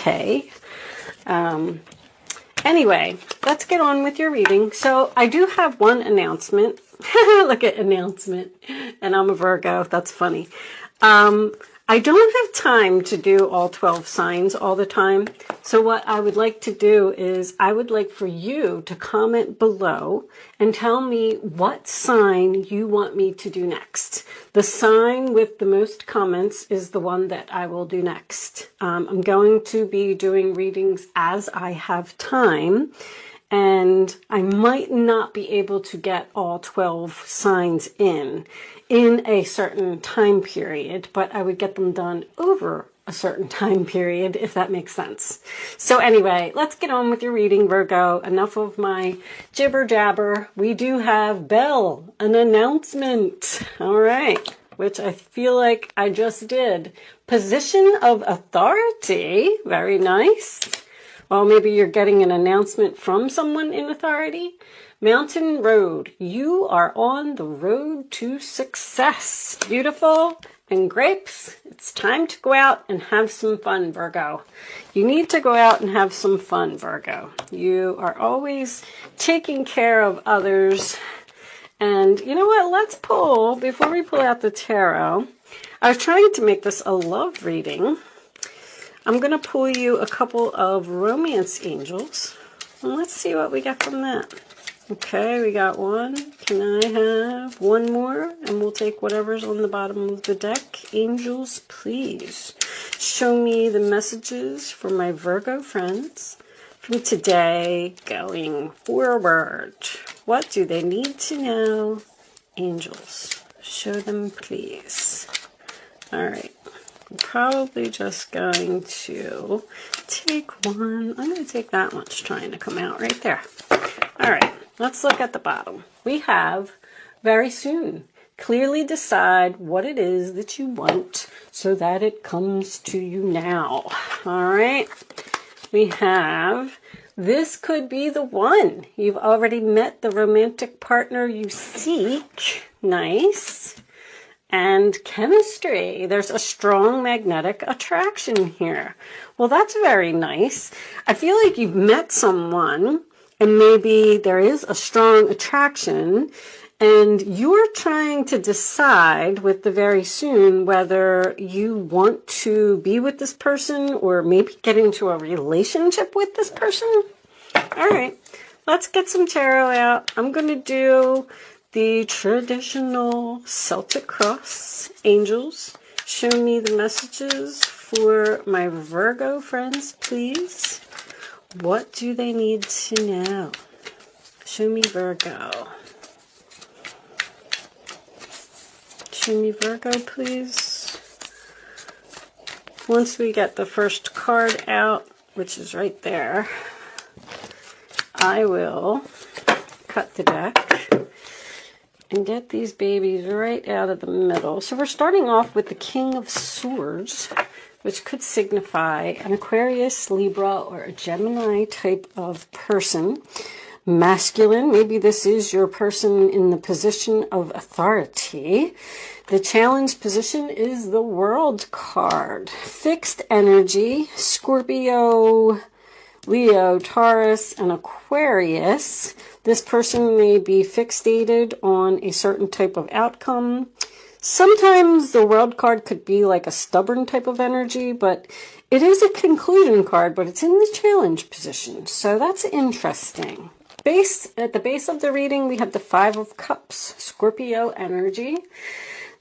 okay. Anyway, let's get on with your reading. So I do have one announcement. Look at announcement. And I'm a Virgo. That's funny. I don't have time to do all 12 signs all the time. So what I would like to do is I would like for you to comment below and tell me what sign you want me to do next. The sign with the most comments is the one that I will do next. I'm going to be doing readings as I have time. And I might not be able to get all 12 signs in a certain time period, but I would get them done over a certain time period, if that makes sense. So anyway, let's get on with your reading, Virgo. Enough of my jibber jabber. We do have Belle, an announcement. All right, which I feel like I just did. Position of authority. Very nice. Well, maybe you're getting an announcement from someone in authority. Mountain Road. You are on the road to success. Beautiful. And grapes. It's time to go out and have some fun, Virgo. You need to go out and have some fun, Virgo. You are always taking care of others. And you know what? Let's pull, before we pull out the tarot, I was trying to make this a love reading. I'm going to pull you a couple of romance angels. And let's see what we get from that. Okay, we got one. Can I have one more? And we'll take whatever's on the bottom of the deck. Angels, please show me the messages for my Virgo friends from today going forward. What do they need to know? Angels, show them, please. All right. I'm probably just going to take one. I'm going to take that one. It's trying to come out right there. All right, let's look at the bottom. We have very soon. Clearly decide what it is that you want so that it comes to you now. All right, we have, this could be the one. You've already met the romantic partner you seek. Nice. And chemistry. There's a strong magnetic attraction here. Well, that's very nice. I feel like you've met someone and maybe there is a strong attraction and you're trying to decide with the very soon whether you want to be with this person or maybe get into a relationship with this person. All right, let's get some tarot out. I'm going to do the traditional Celtic cross. Angels, show me the messages for my Virgo friends, please. What do they need to know? Show me Virgo. Show me Virgo, please. Once we get the first card out, which is right there, I will cut the deck and get these babies right out of the middle. So we're starting off with the King of Swords, which could signify an Aquarius, Libra, or a Gemini type of person. Masculine, maybe this is your person in the position of authority. The challenge position is the World card. Fixed energy, Scorpio, Leo, Taurus, and Aquarius. This person may be fixated on a certain type of outcome. Sometimes the World card could be like a stubborn type of energy, but it is a conclusion card, but it's in the challenge position. So that's interesting. At the base of the reading, we have the Five of Cups, Scorpio energy.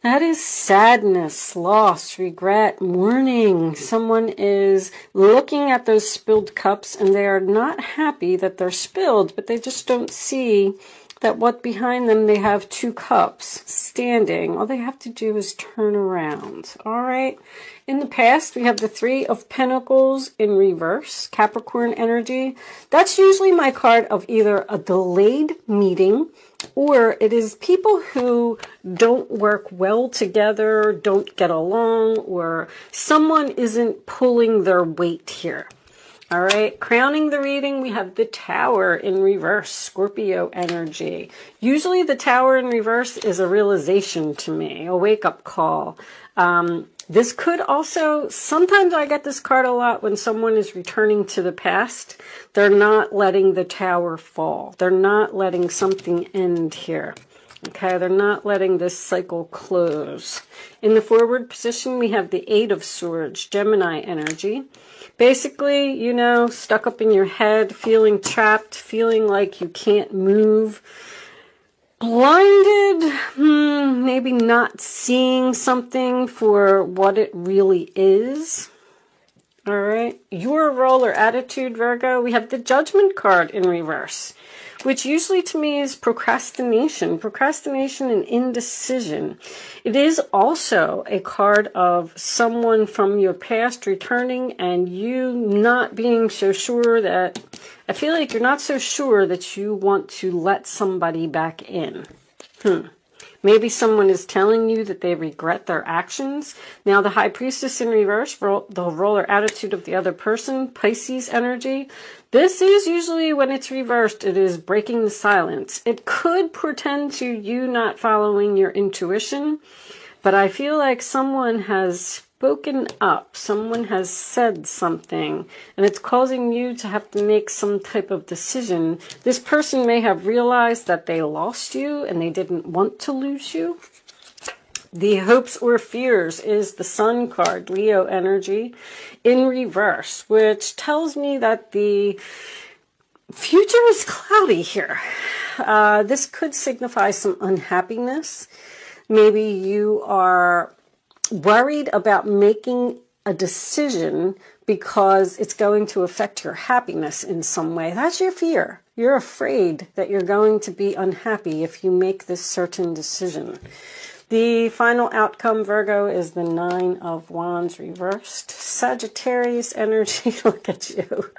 That is sadness, loss, regret, mourning. Someone is looking at those spilled cups and they are not happy that they're spilled, but they just don't see that what behind them, they have two cups standing. All they have to do is turn around. All right. In the past, we have the Three of Pentacles in reverse, Capricorn energy. That's usually my card of either a delayed meeting or it is people who don't work well together, don't get along, or someone isn't pulling their weight here. All right, crowning the reading, we have the Tower in reverse, Scorpio energy. Usually the Tower in reverse is a realization to me, a wake-up call. This could also, sometimes I get this card a lot when someone is returning to the past. They're not letting the Tower fall. They're not letting something end here. Okay, they're not letting this cycle close. In the forward position, we have the Eight of Swords, Gemini energy. Basically, you know, stuck up in your head, feeling trapped, feeling like you can't move. Blinded, maybe not seeing something for what it really is. All right, your role or attitude, Virgo, we have the Judgment card in reverse, which usually to me is procrastination and indecision. It is also a card of someone from your past returning and you not being so sure that, I feel like you're not so sure that you want to let somebody back in. Maybe someone is telling you that they regret their actions. Now, the High Priestess in reverse, the role or attitude of the other person, Pisces energy. This is usually when it's reversed, it is breaking the silence. It could portend to you not following your intuition, but I feel like someone has spoken up. Someone has said something, and it's causing you to have to make some type of decision. This person may have realized that they lost you and they didn't want to lose you. The hopes or fears is the Sun card, Leo energy, in reverse, which tells me that the future is cloudy here. This could signify some unhappiness. Maybe you are worried about making a decision because it's going to affect your happiness in some way. That's your fear. You're afraid that you're going to be unhappy if you make this certain decision. The final outcome, Virgo, is the Nine of Wands reversed. Sagittarius energy, look at you.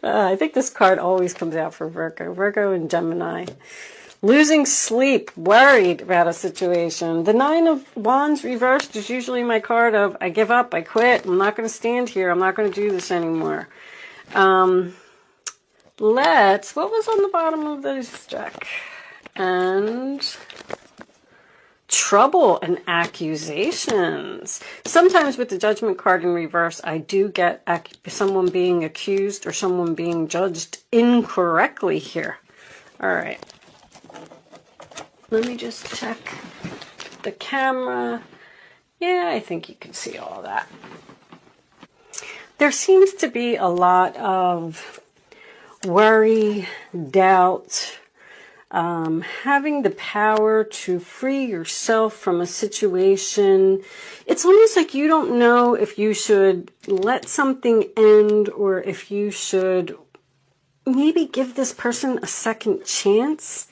I think this card always comes out for Virgo. Virgo and Gemini. Losing sleep, worried about a situation. The Nine of Wands reversed is usually my card of I give up, I quit, I'm not going to stand here, I'm not going to do this anymore. What was on the bottom of this deck? And trouble and accusations. Sometimes with the Judgment card in reverse, I do get someone being accused or someone being judged incorrectly here. All right. Let me just check the camera. Yeah, I think you can see all that. There seems to be a lot of worry, doubt, having the power to free yourself from a situation. It's almost like you don't know if you should let something end or if you should maybe give this person a second chance.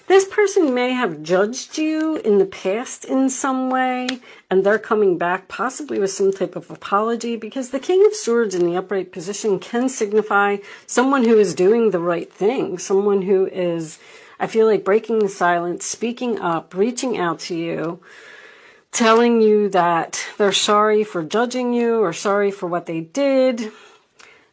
This person may have judged you in the past in some way, and they're coming back possibly with some type of apology, because the King of Swords in the upright position can signify someone who is doing the right thing, someone who is, I feel like, breaking the silence, speaking up, reaching out to you, telling you that they're sorry for judging you or sorry for what they did.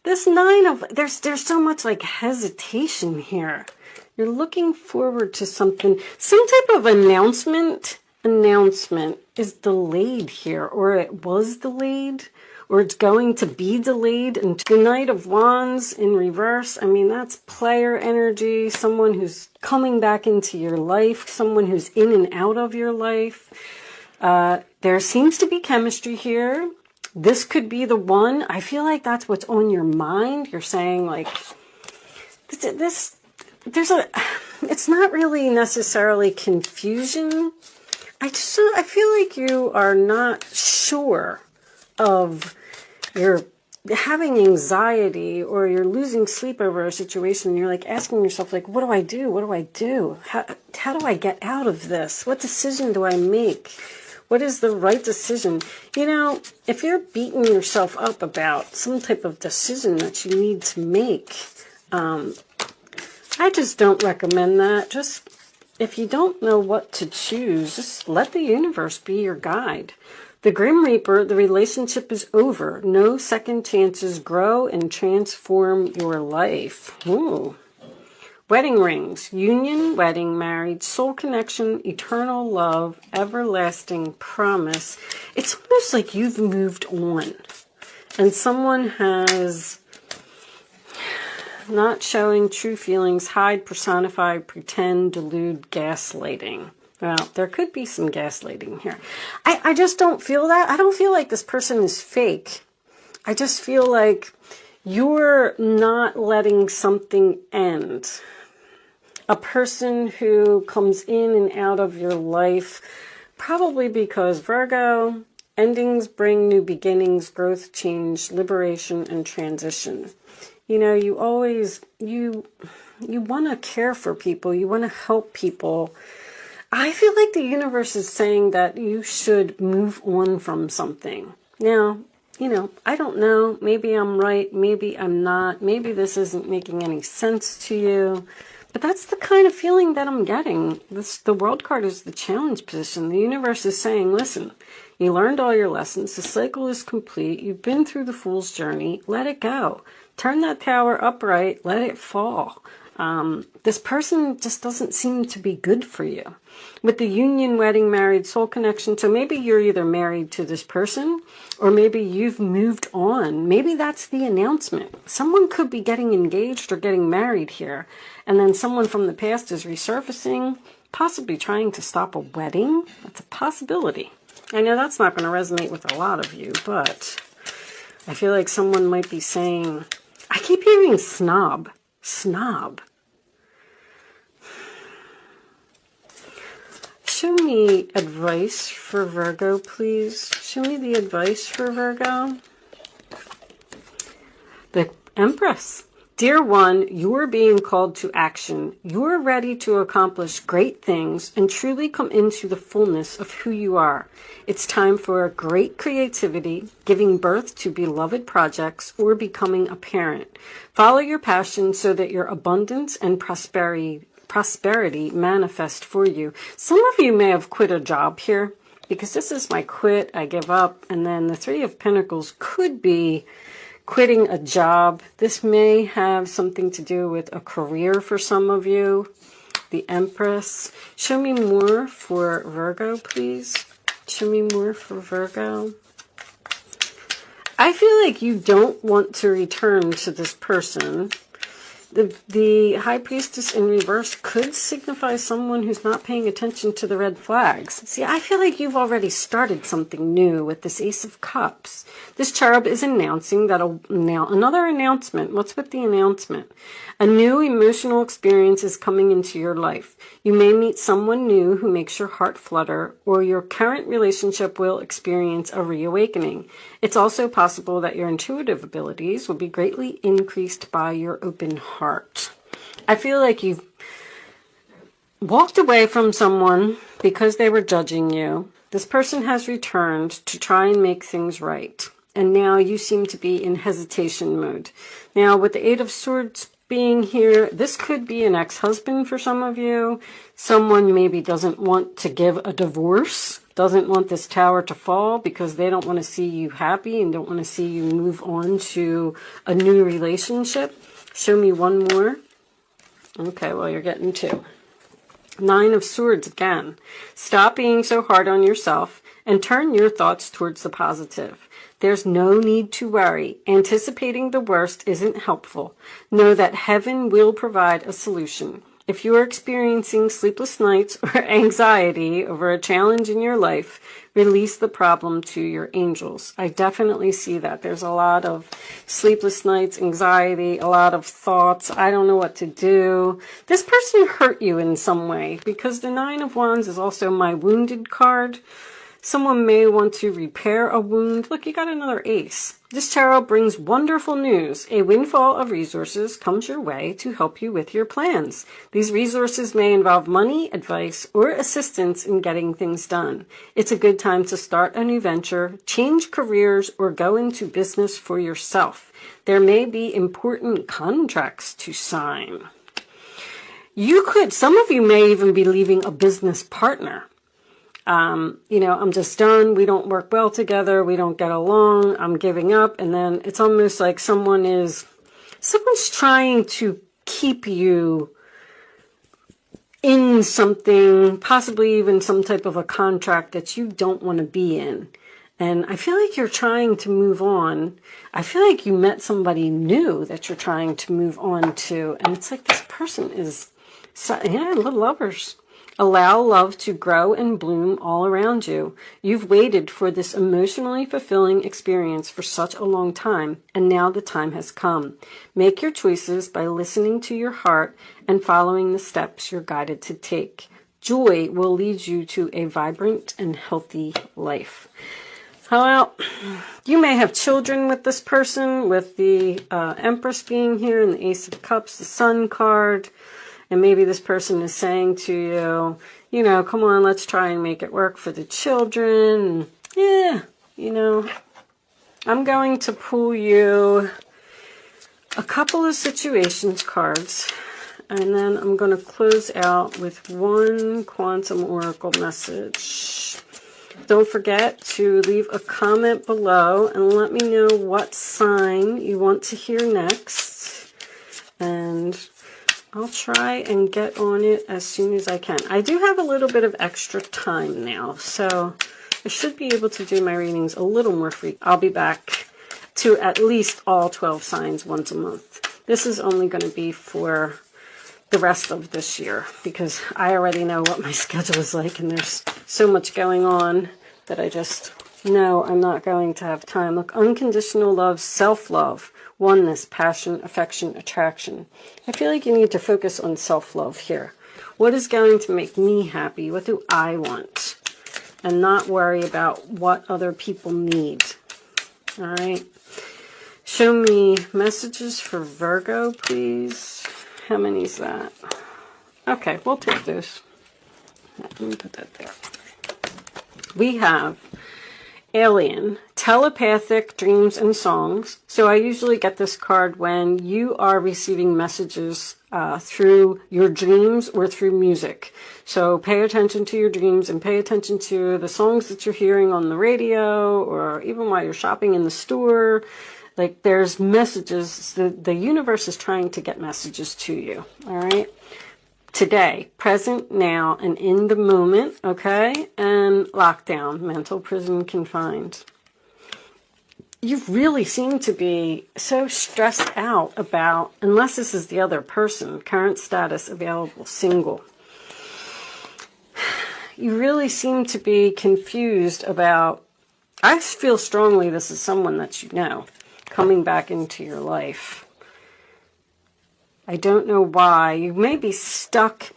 This there's so much like hesitation here. You're looking forward to something, some type of announcement is delayed here, or it was delayed, or it's going to be delayed. And the Knight of Wands in reverse, I mean, that's player energy, someone who's coming back into your life, someone who's in and out of your life. There seems to be chemistry here. This could be the one. I feel like that's what's on your mind. You're saying like, it's not really necessarily confusion. I feel like you are not sure of, you're having anxiety or you're losing sleep over a situation. And you're like asking yourself, like, what do I do? What do I do? How do I get out of this? What decision do I make? What is the right decision? You know, if you're beating yourself up about some type of decision that you need to make, I just don't recommend that. Just, if you don't know what to choose, just let the universe be your guide. The Grim Reaper, the relationship is over. No second chances. Grow and transform your life. Ooh. Wedding rings, union, wedding, married, soul connection, eternal love, everlasting promise. It's almost like you've moved on. And someone has not showing true feelings, hide, personify, pretend, delude, gaslighting. Well, there could be some gaslighting here. I just don't feel that. I don't feel like this person is fake. I just feel like you're not letting something end. A person who comes in and out of your life, probably because Virgo, endings bring new beginnings, growth, change, liberation, and transition. You know, you always, you want to care for people. You want to help people. I feel like the universe is saying that you should move on from something. Now, you know, I don't know. Maybe I'm right. Maybe I'm not. Maybe this isn't making any sense to you. But that's the kind of feeling that I'm getting. The World card is the challenge position. The universe is saying, listen, you learned all your lessons. The cycle is complete. You've been through the fool's journey. Let it go. Turn that tower upright. Let it fall. This person just doesn't seem to be good for you. With the union, wedding, married, soul connection. So maybe you're either married to this person or maybe you've moved on. Maybe that's the announcement. Someone could be getting engaged or getting married here. And then someone from the past is resurfacing, possibly trying to stop a wedding. That's a possibility. I know that's not going to resonate with a lot of you, but I feel like someone might be saying, I keep hearing snob. Snob. Show me advice for Virgo, please. Show me the advice for Virgo. The Empress. Dear one, you're being called to action. You're ready to accomplish great things and truly come into the fullness of who you are. It's time for great creativity, giving birth to beloved projects, or becoming a parent. Follow your passion so that your abundance and prosperity manifest for you. Some of you may have quit a job here because this is my quit, I give up, and then the Three of Pentacles could be quitting a job. This may have something to do with a career for some of you. The Empress. Show me more for Virgo, please. Show me more for Virgo. I feel like you don't want to return to this person. The High Priestess in reverse could signify someone who's not paying attention to the red flags. See, I feel like you've already started something new with this Ace of Cups. This cherub is announcing that another announcement. What's with the announcement? A new emotional experience is coming into your life. You may meet someone new who makes your heart flutter, or your current relationship will experience a reawakening. It's also possible that your intuitive abilities will be greatly increased by your open heart. I feel like you've walked away from someone because they were judging you. This person has returned to try and make things right. And now you seem to be in hesitation mode. Now, with the Eight of Swords being here, this could be an ex-husband for some of you. Someone maybe doesn't want to give a divorce, doesn't want this tower to fall because they don't want to see you happy and don't want to see you move on to a new relationship. Show me one more. Okay, well, you're getting two. Nine of Swords again. Stop being so hard on yourself and turn your thoughts towards the positive. There's no need to worry. Anticipating the worst isn't helpful. Know that heaven will provide a solution. If you are experiencing sleepless nights or anxiety over a challenge in your life, release the problem to your angels. I definitely see that. There's a lot of sleepless nights, anxiety, a lot of thoughts. I don't know what to do. This person hurt you in some way because the Nine of Wands is also my wounded card. Someone may want to repair a wound. Look, you got another ace. This tarot brings wonderful news. A windfall of resources comes your way to help you with your plans. These resources may involve money, advice, or assistance in getting things done. It's a good time to start a new venture, change careers, or go into business for yourself. There may be important contracts to sign. Some of you may even be leaving a business partner. You know, I'm just done. We don't work well together. We don't get along. I'm giving up. And then it's almost like someone's trying to keep you in something, possibly even some type of a contract that you don't want to be in. And I feel like you're trying to move on. I feel like you met somebody new that you're trying to move on to. And it's like this person is, yeah, little lovers. Allow love to grow and bloom all around you. You've waited for this emotionally fulfilling experience for such a long time, and now the time has come. Make your choices by listening to your heart and following the steps you're guided to take. Joy will lead you to a vibrant and healthy life. Well, you may have children with this person, with the Empress being here and the Ace of Cups, the Sun card. And maybe this person is saying to you, you know, come on, let's try and make it work for the children. Yeah, you know, I'm going to pull you a couple of situations cards. And then I'm going to close out with one Quantum Oracle message. Don't forget to leave a comment below and let me know what sign you want to hear next. And I'll try and get on it as soon as I can. I do have a little bit of extra time now, so I should be able to do my readings a little more free. I'll be back to at least all 12 signs once a month. This is only going to be for the rest of this year because I already know what my schedule is like and there's so much going on that I just know I'm not going to have time. Look, unconditional love, self-love, oneness, passion, affection, attraction. I feel like you need to focus on self-love here. What is going to make me happy? What do I want? And not worry about what other people need. All right. Show me messages for Virgo, please. How many is that? Okay, we'll take those. Let me put that there. We have Alien, telepathic dreams and songs. So I usually get this card when you are receiving messages through your dreams or through music. So pay attention to your dreams and pay attention to the songs that you're hearing on the radio or even while you're shopping in the store. Like there's messages, the universe is trying to get messages to you, all right? Today, present, now, and in the moment, okay? And lockdown, mental prison, confined. You really seem to be so stressed out about, unless this is the other person, current status, available, single. You really seem to be confused about, I feel strongly this is someone that you know coming back into your life. I don't know why. You may be stuck.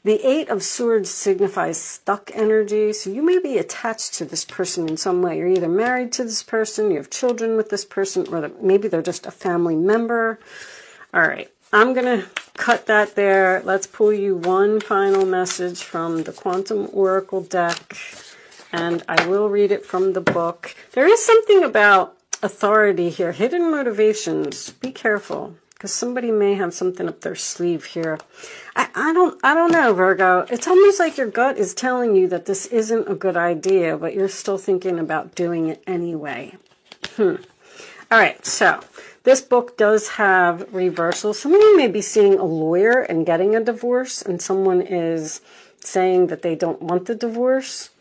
The Eight of Swords signifies stuck energy. So you may be attached to this person in some way. You're either married to this person, you have children with this person, or maybe they're just a family member. All right. I'm going to cut that there. Let's pull you one final message from the Quantum Oracle deck. And I will read it from the book. There is something about authority here. Hidden motivations. Be careful. Because somebody may have something up their sleeve here. I don't know, Virgo. It's almost like your gut is telling you that this isn't a good idea, but you're still thinking about doing it anyway. All right, so this book does have reversal. Some of you may be seeing a lawyer and getting a divorce, and someone is saying that they don't want the divorce.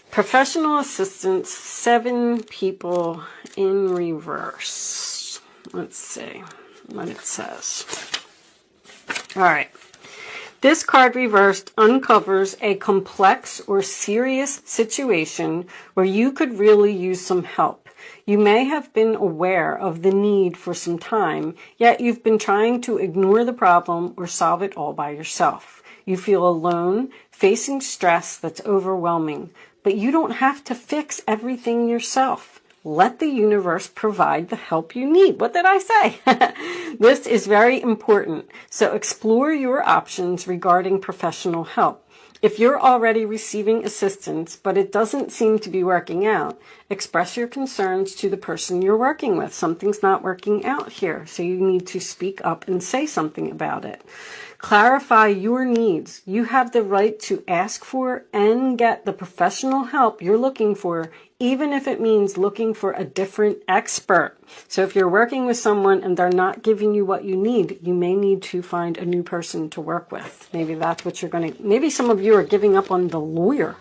Professional assistance, 7 people in reverse. Let's see what it says. All right. This card reversed uncovers a complex or serious situation where you could really use some help. You may have been aware of the need for some time, yet you've been trying to ignore the problem or solve it all by yourself. You feel alone, facing stress that's overwhelming, but you don't have to fix everything yourself. Let the universe provide the help you need. What did I say? This is very important. So explore your options regarding professional help. If you're already receiving assistance, but it doesn't seem to be working out, Express your concerns to the person you're working with. Something's not working out here, so you need to speak up and say something about it. Clarify your needs. You have the right to ask for and get the professional help you're looking for, even if it means looking for a different expert. So if you're working with someone and they're not giving you what you need, you may need to find a new person to work with. Maybe that's what you're going to, maybe some of you are giving up on the lawyer.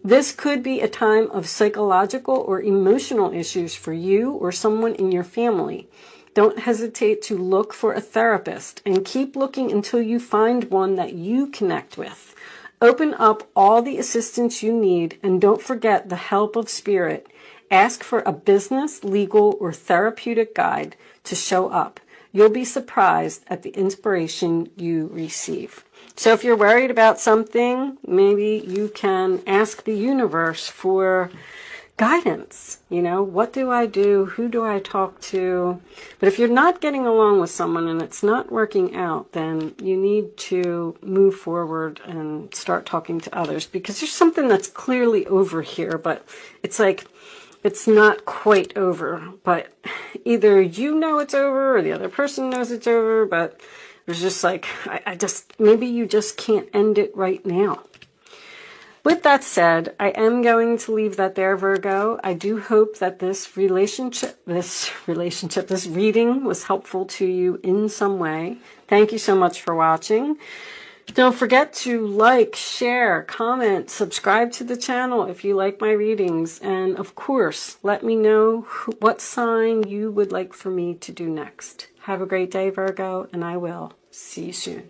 This could be a time of psychological or emotional issues for you or someone in your family. Don't hesitate to look for a therapist and keep looking until you find one that you connect with. Open up all the assistance you need and don't forget the help of spirit. Ask for a business, legal, or therapeutic guide to show up. You'll be surprised at the inspiration you receive. So if you're worried about something, maybe you can ask the universe for guidance. You know, what do I do? Who do I talk to? But if you're not getting along with someone and it's not working out, then you need to move forward and start talking to others, because there's something that's clearly over here, but it's like it's not quite over. But either you know it's over or the other person knows it's over, but it's just like, maybe you just can't end it right now. With that said, I am going to leave that there, Virgo. I do hope that this reading was helpful to you in some way. Thank you so much for watching. Don't forget to like, share, comment, subscribe to the channel if you like my readings. And of course, let me know what sign you would like for me to do next. Have a great day, Virgo, and I will see you soon.